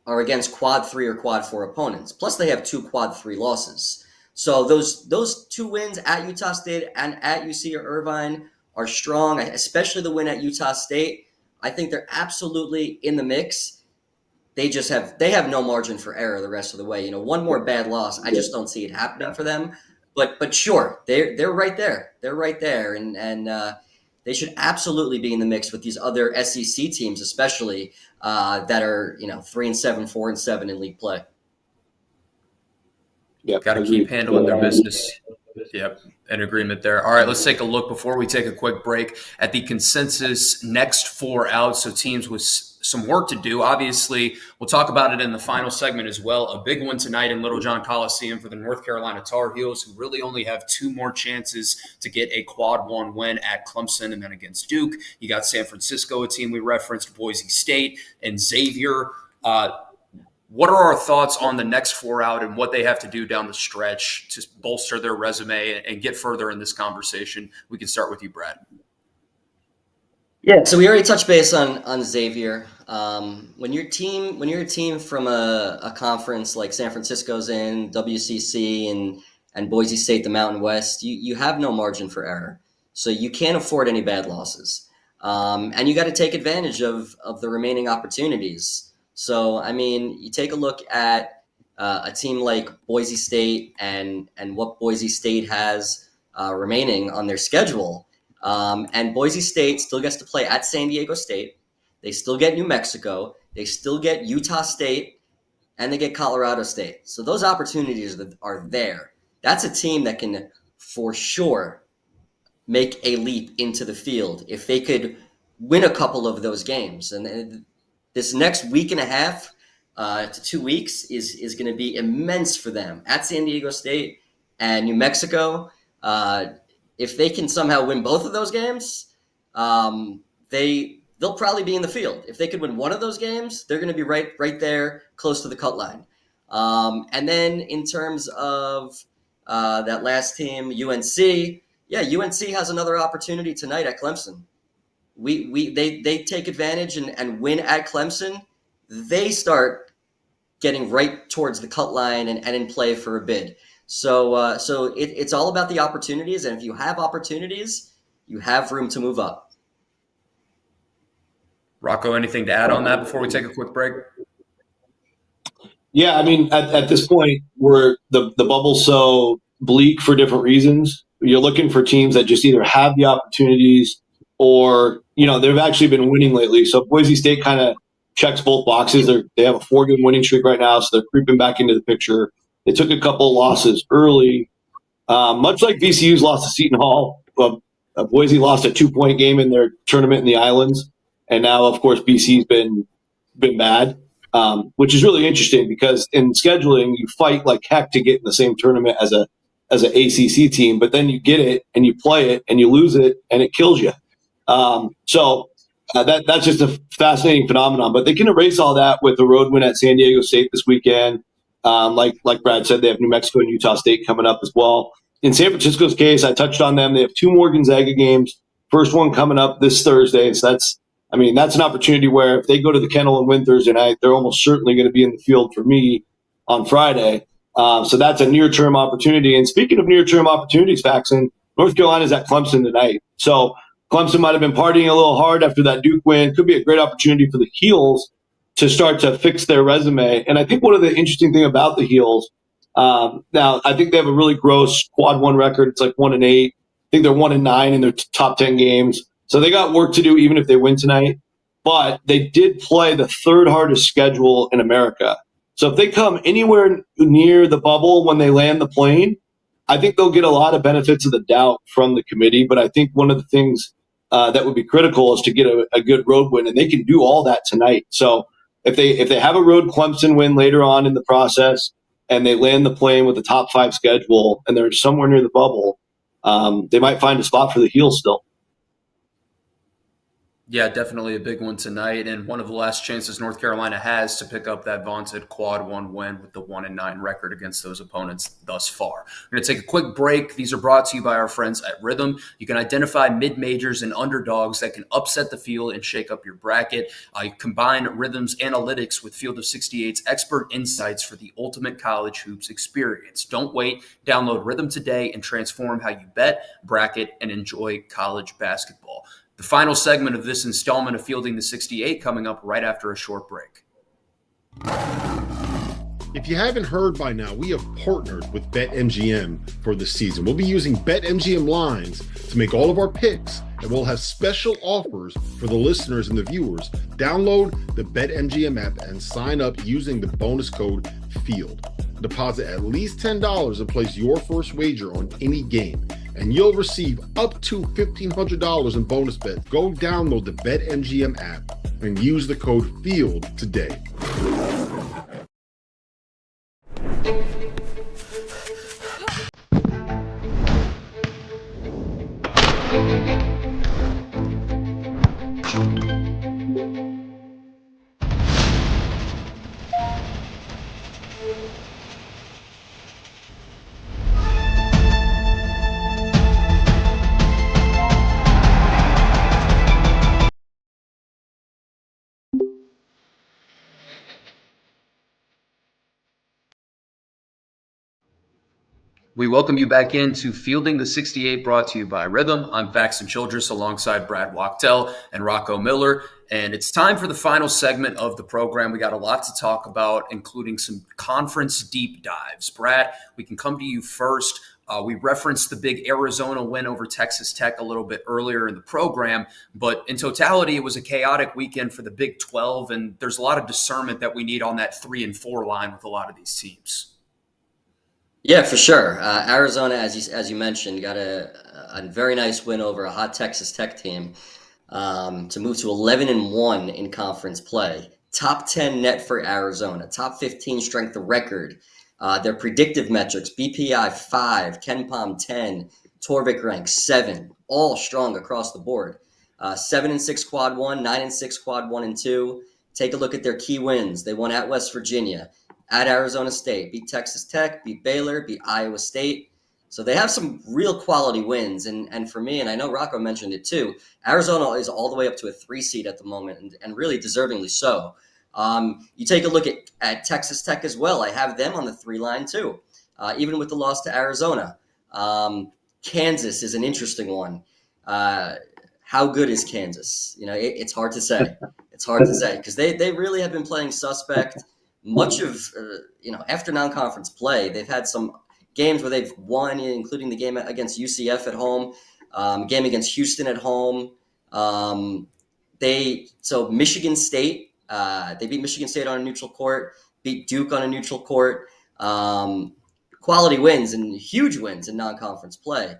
are against quad 3 or quad 4 opponents. Plus, they have 2 quad 3 losses. So those 2 wins at Utah State and at UC Irvine are strong, especially the win at Utah State. I think they're absolutely in the mix. They have no margin for error the rest of the way. One more bad loss, I just don't see it happening for them. But sure, they're right there. They're right there, and they should absolutely be in the mix with these other SEC teams, especially that are 3-7, 4-7 in league play. Yep, got to keep handling their business. Yep, in agreement there. All right, let's take a look before we take a quick break at the consensus next 4 out. So teams with some work to do. Obviously, we'll talk about it in the final segment as well. A big one tonight in Littlejohn Coliseum for the North Carolina Tar Heels, who really only have 2 more chances to get a quad 1 win at Clemson and then against Duke. You got San Francisco, a team we referenced, Boise State, and Xavier. What are our thoughts on the next 4 out and what they have to do down the stretch to bolster their resume and get further in this conversation? We can start with you, Brad. Yeah, so we already touched base on Xavier. When you're a team from a conference like San Francisco's in, WCC, and Boise State, the Mountain West, you have no margin for error. So you can't afford any bad losses. And you got to take advantage of the remaining opportunities. So, you take a look at a team like Boise State and what Boise State has remaining on their schedule. And Boise State still gets to play at San Diego State. They still get New Mexico. They still get Utah State. And they get Colorado State. So those opportunities are there. That's a team that can, for sure, make a leap into the field if they could win a couple of those games. And this next week and a half to 2 weeks is going to be immense for them at San Diego State and New Mexico. if they can somehow win both of those games, they'll probably be in the field. If they could win one of those games, they're going to be right there, close to the cut line. And then in terms of that last team, UNC, UNC has another opportunity tonight at Clemson. They take advantage and win at Clemson. They start getting right towards the cut line and in play for a bid. So it's all about the opportunities, and if you have opportunities, you have room to move up. Rocco, anything to add on that before we take a quick break? Yeah, I mean, at this point, where the bubble's so bleak for different reasons, you're looking for teams that just either have the opportunities or, they've actually been winning lately. So Boise State kind of checks both boxes. They have a 4-game winning streak right now, so they're creeping back into the picture. They took a couple of losses early, much like VCU's lost to Seton Hall. Boise lost a 2-point game in their tournament in the Islands, and now, of course, BC's been bad. Which is really interesting because in scheduling, you fight like heck to get in the same tournament as an ACC team, but then you get it and you play it and you lose it and it kills you. That's just a fascinating phenomenon. But they can erase all that with the road win at San Diego State this weekend. Like Brad said, they have New Mexico and Utah State coming up as well. In San Francisco's case, I touched on them. They have 2 more Gonzaga games. First one coming up this Thursday. So that's an opportunity where if they go to the kennel and win Thursday night, they're almost certainly going to be in the field for me on Friday. So that's a near-term opportunity. And speaking of near-term opportunities, Faxon, North Carolina's at Clemson tonight. So Clemson might have been partying a little hard after that Duke win. Could be a great opportunity for the Heels to start to fix their resume. And I think one of the interesting things about the Heels, now I think they have a really gross quad 1 record. It's like 1-8. I think they're 1-9 in their top 10 games. So they got work to do even if they win tonight. But they did play the 3rd hardest schedule in America. So if they come anywhere near the bubble when they land the plane, I think they'll get a lot of benefits of the doubt from the committee. But I think one of the things that would be critical is to get a good road win, and they can do all that tonight. So if they have a road Clemson win later on in the process and they land the plane with a top 5 schedule and they're somewhere near the bubble, they might find a spot for the Heels still. Yeah, definitely a big one tonight, and one of the last chances North Carolina has to pick up that vaunted quad 1 win with the 1-9 record against those opponents thus far. We're going to take a quick break. These are brought to you by our friends at Rhythm. You can identify mid-majors and underdogs that can upset the field and shake up your bracket. You combine Rhythm's analytics with Field of 68's expert insights for the ultimate college hoops experience. Don't wait. Download Rhythm today and transform how you bet, bracket, and enjoy college basketball. The final segment of this installment of Fielding the 68 coming up right after a short break. If you haven't heard by now, we have partnered with BetMGM for the season. We'll be using BetMGM lines to make all of our picks, and we'll have special offers for the listeners and the viewers. Download the BetMGM app and sign up using the bonus code FIELD. Deposit at least $10 and place your first wager on any game, and you'll receive up to $1,500 in bonus bets. Go download the BetMGM app and use the code FIELD today. We welcome you back into Fielding the 68, brought to you by Rhythm. I'm Faxon Childress alongside Brad Wachtel and Rocco Miller. And it's time for the final segment of the program. We got a lot to talk about, including some conference deep dives. Brad, we can come to you first. We referenced the big Arizona win over Texas Tech a little bit earlier in the program, but in totality, it was a chaotic weekend for the Big 12, and there's a lot of discernment that we need on that 3 and 4 line with a lot of these teams. Yeah, for sure. Arizona, as you mentioned, got a very nice win over a hot Texas Tech team to move to 11-1 in conference play. Top 10 net for Arizona, top 15 strength of record. Their predictive metrics, BPI 5, KenPom 10, Torvik ranks 7, all strong across the board. 7-6 quad 1, 9-6 quad 1 and 2. Take a look at their key wins. They won at West Virginia, at Arizona State, beat Texas Tech, beat Baylor, beat Iowa State. So they have some real quality wins. And for me, and I know Rocco mentioned it too, Arizona is all the way up to a 3 seed at the moment, and really deservingly so. You take a look at Texas Tech as well. I have them on the 3 line too, even with the loss to Arizona. Kansas is an interesting one. How good is Kansas? It's hard to say. It's hard to say because they really have been playing suspect. Much of, after non-conference play, they've had some games where they've won, including the game against UCF at home, game against Houston at home. Michigan State, they beat Michigan State on a neutral court, beat Duke on a neutral court. Quality wins and huge wins in non-conference play.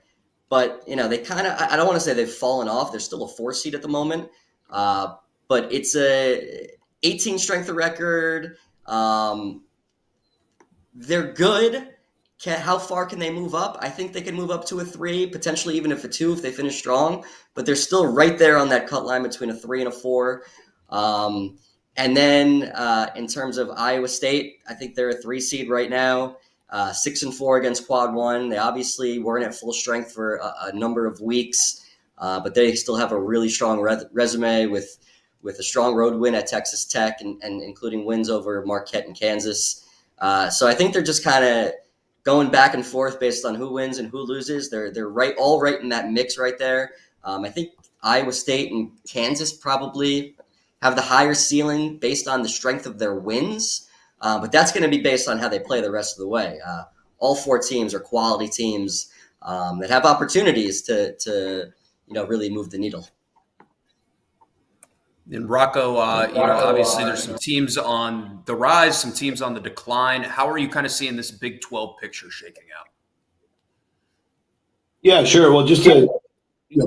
But, they kind of, I don't want to say they've fallen off. They're still a 4 seed at the moment. But it's a 18 strength of record. They're good. How far can they move up? I think they can move up to a 3, potentially even a 2 if they finish strong. But they're still right there on that cut line between a 3 and a 4. And then in terms of Iowa State, I think they're a 3 seed right now. 6-4 against quad 1. They obviously weren't at full strength for a number of weeks, but they still have a really strong resume with a strong road win at Texas Tech and including wins over Marquette and Kansas. So I think they're just kind of going back and forth based on who wins and who loses. They're all right in that mix right there. I think Iowa State and Kansas probably have the higher ceiling based on the strength of their wins. But that's going to be based on how they play the rest of the way. All 4 teams are quality teams that have opportunities to really move the needle. And Rocco, obviously there's some teams on the rise, some teams on the decline. How are you kind of seeing this Big 12 picture shaking out? Yeah, sure. Well, just to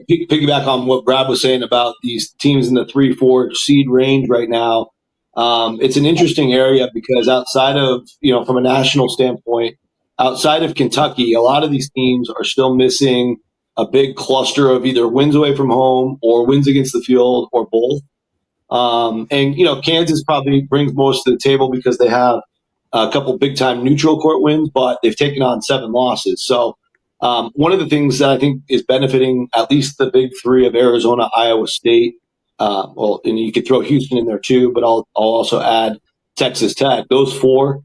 piggyback on what Brad was saying about these teams in the 3-4 seed range right now, it's an interesting area because outside of, from a national standpoint, outside of Kentucky, a lot of these teams are still missing a big cluster of either wins away from home or wins against the field or both. Kansas probably brings most to the table because they have a couple big-time neutral court wins, but they've taken on 7 losses. So one of the things that I think is benefiting at least the big 3 of Arizona, Iowa State, and you could throw Houston in there too, but I'll also add Texas Tech. Those 4,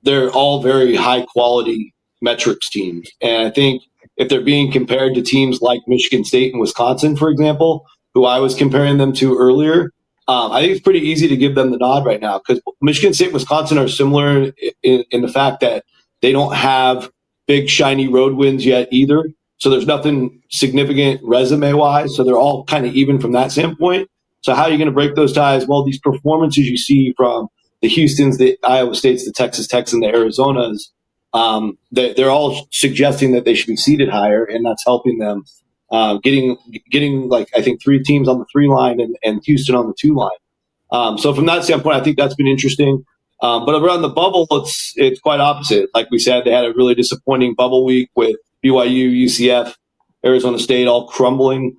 they're all very high-quality metrics teams. And I think if they're being compared to teams like Michigan State and Wisconsin, for example, who I was comparing them to earlier, I think it's pretty easy to give them the nod right now because Michigan State and Wisconsin are similar in the fact that they don't have big, shiny road wins yet either. So there's nothing significant resume-wise. So they're all kind of even from that standpoint. So how are you going to break those ties? Well, these performances you see from the Houstons, the Iowa States, the Texas Techs, and the Arizonas, they're all suggesting that they should be seated higher, and that's helping them. Getting like I think 3 teams on the 3 line and Houston on the 2 line. So from that standpoint, I think that's been interesting. But around the bubble, it's quite opposite. Like we said, they had a really disappointing bubble week with BYU, UCF, Arizona State all crumbling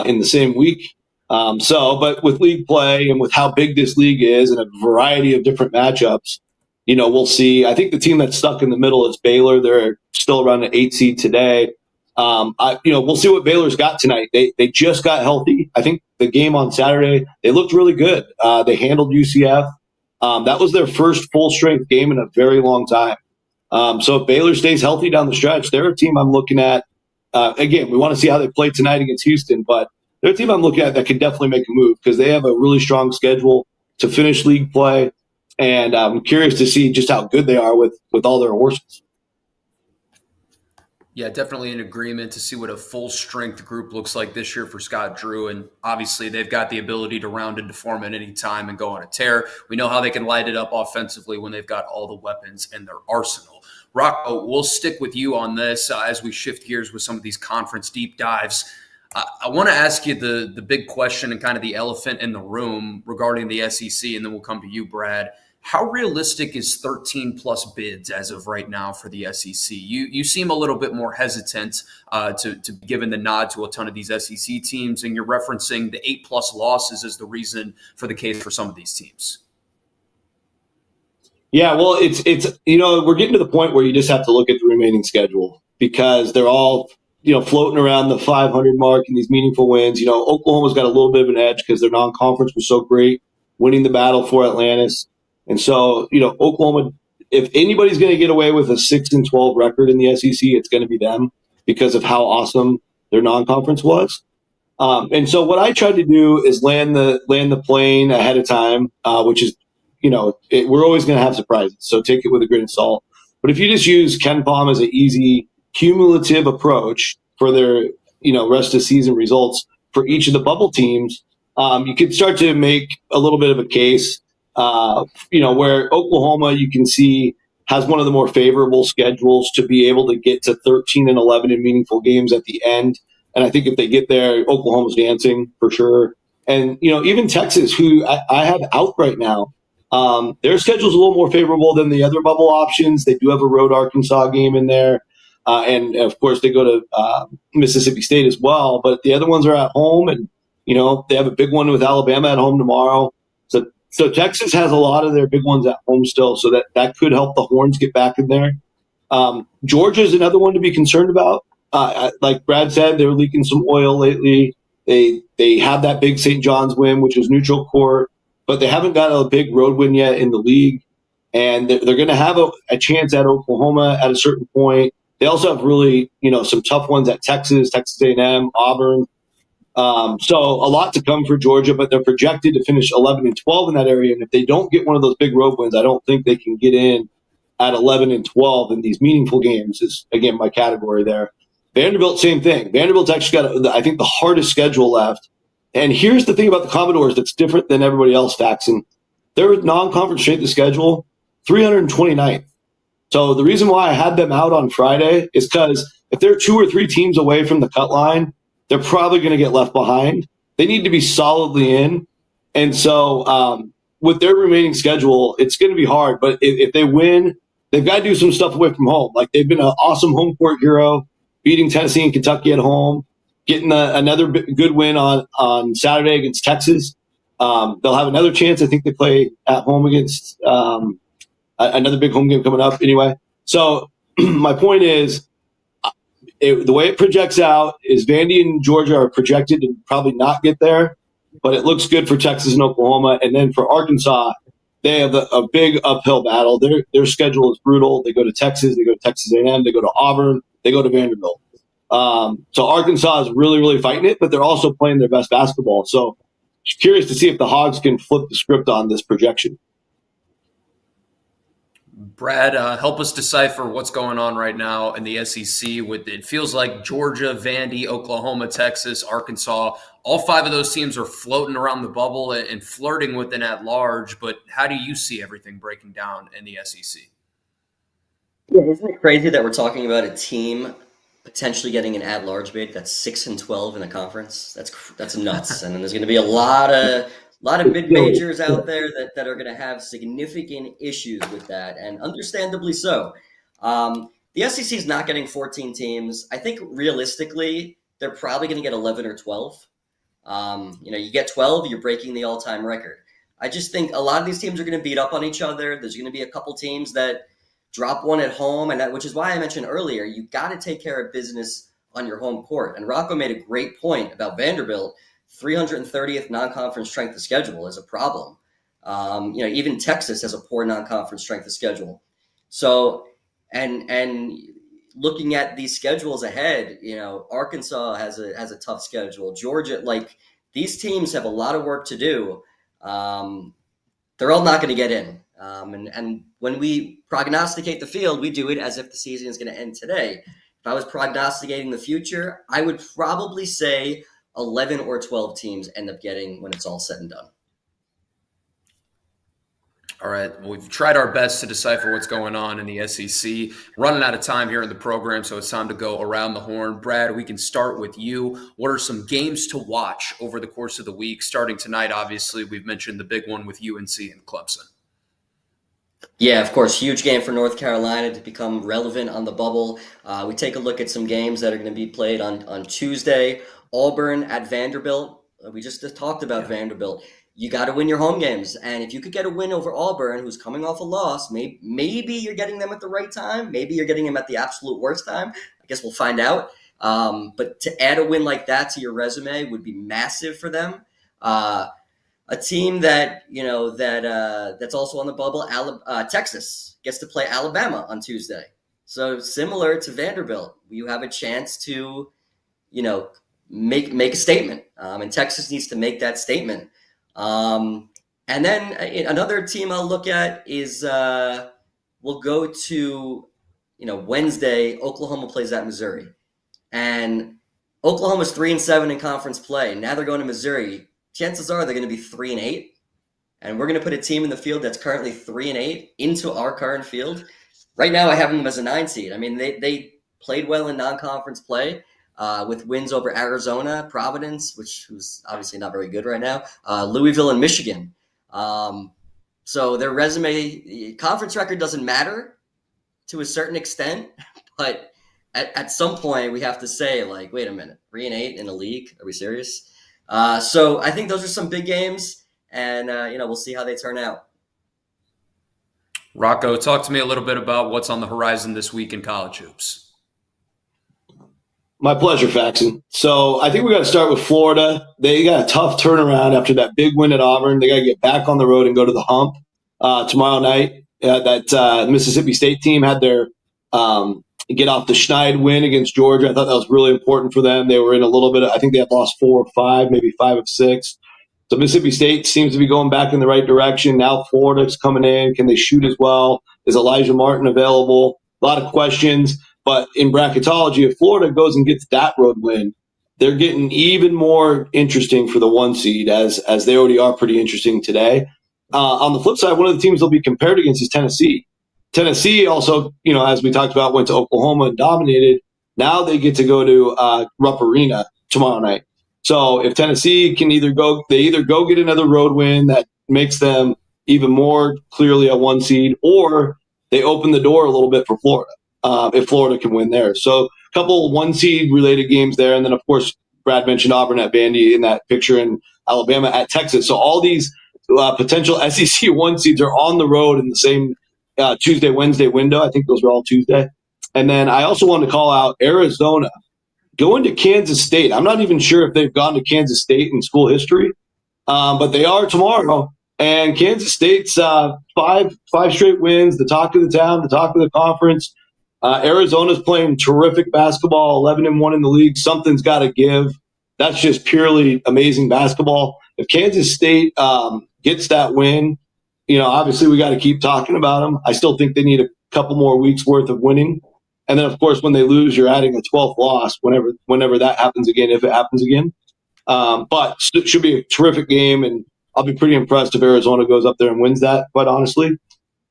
in the same week. But with league play and with how big this league is and a variety of different matchups, we'll see. I think the team that's stuck in the middle is Baylor. They're still around an 8 seed today. We'll see what Baylor's got tonight. They just got healthy. I think the game on Saturday, they looked really good. They handled UCF. That was their first full strength game in a very long time. So if Baylor stays healthy down the stretch, they're a team I'm looking at. Again, we want to see how they play tonight against Houston, but they're a team I'm looking at that could definitely make a move because they have a really strong schedule to finish league play. And I'm curious to see just how good they are with all their horses. Yeah, definitely in agreement to see what a full strength group looks like this year for Scott Drew. And obviously they've got the ability to round into form at any time and go on a tear. We know how they can light it up offensively when they've got all the weapons in their arsenal. Rocco, we'll stick with you on this as we shift gears with some of these conference deep dives. I want to ask you the big question and kind of the elephant in the room regarding the SEC, and then we'll come to you, Brad. How realistic is 13 plus bids as of right now for the SEC? You seem a little bit more hesitant to be given the nod to a ton of these SEC teams, and you're referencing the 8 plus losses as the reason for the case for some of these teams. Yeah, well, it's we're getting to the point where you just have to look at the remaining schedule because they're all floating around the 500 mark in these meaningful wins. Oklahoma's got a little bit of an edge because their non-conference was so great, winning the battle for Atlantis, and so Oklahoma. If anybody's going to get away with a 6-12 record in the SEC, it's going to be them because of how awesome their non-conference was. And so what I tried to do is land the plane ahead of time, which is. We're always going to have surprises, so take it with a grain of salt. But if you just use Ken Palm as an easy cumulative approach for their, rest of season results for each of the bubble teams, you could start to make a little bit of a case, where Oklahoma, you can see, has one of the more favorable schedules to be able to get to 13-11 in meaningful games at the end. And I think if they get there, Oklahoma's dancing for sure. And, even Texas, who I have out right now, their schedule's a little more favorable than the other bubble options. They do have a road Arkansas game in there. And of course they go to Mississippi State as well, but the other ones are at home and, they have a big one with Alabama at home tomorrow. So Texas has a lot of their big ones at home still. So that could help the Horns get back in there. Georgia is another one to be concerned about. Like Brad said, they're leaking some oil lately. They had that big St. John's win, which was neutral court. But they haven't got a big road win yet in the league, and they're going to have a chance at Oklahoma at a certain point. They also have really, some tough ones at Texas A&M, Auburn. So a lot to come for Georgia, but they're projected to finish 11-12 in that area. And if they don't get one of those big road wins, I don't think they can get in at 11-12 in these meaningful games. Is again my category there. Vanderbilt, same thing. Vanderbilt's actually got, I think, the hardest schedule left. And here's the thing about the Commodores that's different than everybody else, Faxon. Their non-conference strength of schedule, 329th. So the reason why I had them out on Friday is because if they're 2 or 3 teams away from the cut line, they're probably going to get left behind. They need to be solidly in. And so with their remaining schedule, it's going to be hard. But if they win, they've got to do some stuff away from home. Like they've been an awesome home court hero, beating Tennessee and Kentucky at home. Getting another good win on Saturday against Texas. They'll have another chance. I think they play at home against another big home game coming up anyway. So my point is, the way it projects out is Vandy and Georgia are projected to probably not get there, but it looks good for Texas and Oklahoma. And then for Arkansas, they have a big uphill battle. Their schedule is brutal. They go to Texas, they go to Texas A&M, they go to Auburn, they go to Vanderbilt. So Arkansas is really, really fighting it, but they're also playing their best basketball. So curious to see if the Hogs can flip the script on this projection. Brad, help us decipher what's going on right now in the SEC. It feels like Georgia, Vandy, Oklahoma, Texas, Arkansas, all 5 of those teams are floating around the bubble and flirting with an at-large. But how do you see everything breaking down in the SEC? Yeah, isn't it crazy that we're talking about a team potentially getting an at-large bid that's 6-12 in the conference? That's nuts. And then there's going to be a lot of mid-majors out there that are going to have significant issues with that, and understandably so. The SEC is not getting 14 teams. I think realistically, they're probably going to get 11 or 12. You get 12, you're breaking the all-time record. I just think a lot of these teams are going to beat up on each other. There's going to be a couple teams that drop one at home, and which is why I mentioned earlier, you got to take care of business on your home court. And Rocco made a great point about Vanderbilt. 330th non-conference strength of schedule is a problem. Even Texas has a poor non-conference strength of schedule. So, and looking at these schedules ahead, Arkansas has a tough schedule. Georgia, these teams have a lot of work to do. They're all not going to get in. And when we prognosticate the field, we do it as if the season is going to end today. If I was prognosticating the future, I would probably say 11 or 12 teams end up getting when it's all said and done. All right. Well, we've tried our best to decipher what's going on in the SEC. Running out of time here in the program, so it's time to go around the horn. Brad, we can start with you. What are some games to watch over the course of the week? Starting tonight, obviously, we've mentioned the big one with UNC and Clemson. Yeah, of course, huge game for North Carolina to become relevant on the bubble. We take a look at some games that are going to be played on Tuesday. Auburn at Vanderbilt. We just talked about Yeah. Vanderbilt. You got to win your home games, and if you could get a win over Auburn, who's coming off a loss, maybe you're getting them at the right time. Maybe you're getting them at the absolute worst time. I guess we'll find out. But to add a win like that to your resume would be massive for them. A team that that's also on the bubble. Texas gets to play Alabama on Tuesday, so similar to Vanderbilt, you have a chance to you know make a statement, and Texas needs to make that statement. And then another team I'll look at is we'll go to Wednesday. Oklahoma plays at Missouri, and Oklahoma's 3-7 in conference play. Now they're going to Missouri. Chances are they're going to be 3-8, and we're going to put a team in the field that's currently 3-8 into our current field. Right now, I have them as a 9 seed. I mean, they played well in non-conference play with wins over Arizona, Providence, who's obviously not very good right now, Louisville, and Michigan. So their resume, conference record doesn't matter to a certain extent, but at some point we have to say, like, wait a minute, 3-8 in the league? Are we serious? So I think those are some big games, and we'll see how they turn out. Rocco, talk to me a little bit about what's on the horizon this week in college hoops. My pleasure, Faxon. So I think we got to start with Florida. They got a tough turnaround after that big win at Auburn. They got to get back on the road and go to the hump tomorrow night. That Mississippi State team had their get off the Schneid win against Georgia. I thought that was really important for them. They were in a little bit I think they had lost 4 of 5, maybe 5 of 6. So Mississippi State seems to be going back in the right direction. Now Florida's coming in. Can they shoot as well? Is Elijah Martin available? A lot of questions. But in bracketology, if Florida goes and gets that road win, they're getting even more interesting for the 1 seed, as they already are pretty interesting today. On the flip side, one of the teams they'll be compared against is Tennessee. Tennessee also, as we talked about, went to Oklahoma and dominated. Now they get to go to Rupp Arena tomorrow night. So if Tennessee can either go get another road win that makes them even more clearly a 1 seed, or they open the door a little bit for Florida if Florida can win there. So a couple 1 seed related games there, and then of course Brad mentioned Auburn at Vandy in that picture, and Alabama at Texas. So all these potential SEC 1 seeds are on the road in the same Tuesday, Wednesday window. I think those are all Tuesday. And then I also wanted to call out Arizona going to Kansas State. I'm not even sure if they've gone to Kansas State in school history, but they are tomorrow. And Kansas State's five straight wins, the talk of the town, the talk of the conference. Arizona's playing terrific basketball, 11-1 in the league. Something's got to give. That's just purely amazing basketball. If Kansas State gets that win, obviously we got to keep talking about them. I still think they need a couple more weeks worth of winning. And then, of course, when they lose, you're adding a 12th loss whenever that happens again, if it happens again. But it should be a terrific game, and I'll be pretty impressed if Arizona goes up there and wins that, quite honestly.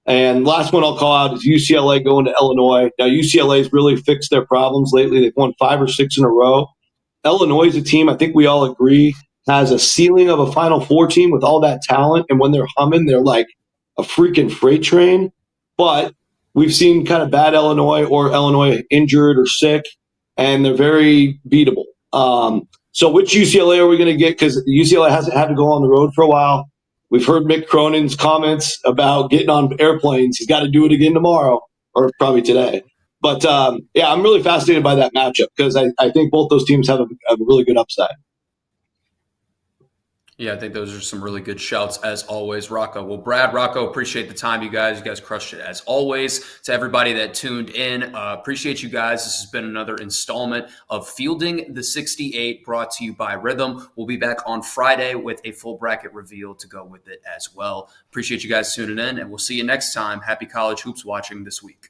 And last one I'll call out is UCLA going to Illinois. Now, UCLA's really fixed their problems lately. They've won 5 or 6 in a row. Illinois is a team, I think we all agree, has a ceiling of a Final Four team with all that talent. And when they're humming, they're like a freaking freight train. But we've seen kind of bad Illinois or Illinois injured or sick, and they're very beatable. So which UCLA are we going to get? Because UCLA hasn't had to go on the road for a while. We've heard Mick Cronin's comments about getting on airplanes. He's got to do it again tomorrow, or probably today. But, I'm really fascinated by that matchup because I think both those teams have a really good upside. Yeah, I think those are some really good shouts as always, Rocco. Well, Brad, Rocco, appreciate the time, you guys. You guys crushed it as always. To everybody that tuned in, appreciate you guys. This has been another installment of Fielding the 68 brought to you by Rhythm. We'll be back on Friday with a full bracket reveal to go with it as well. Appreciate you guys tuning in, and we'll see you next time. Happy college hoops watching this week.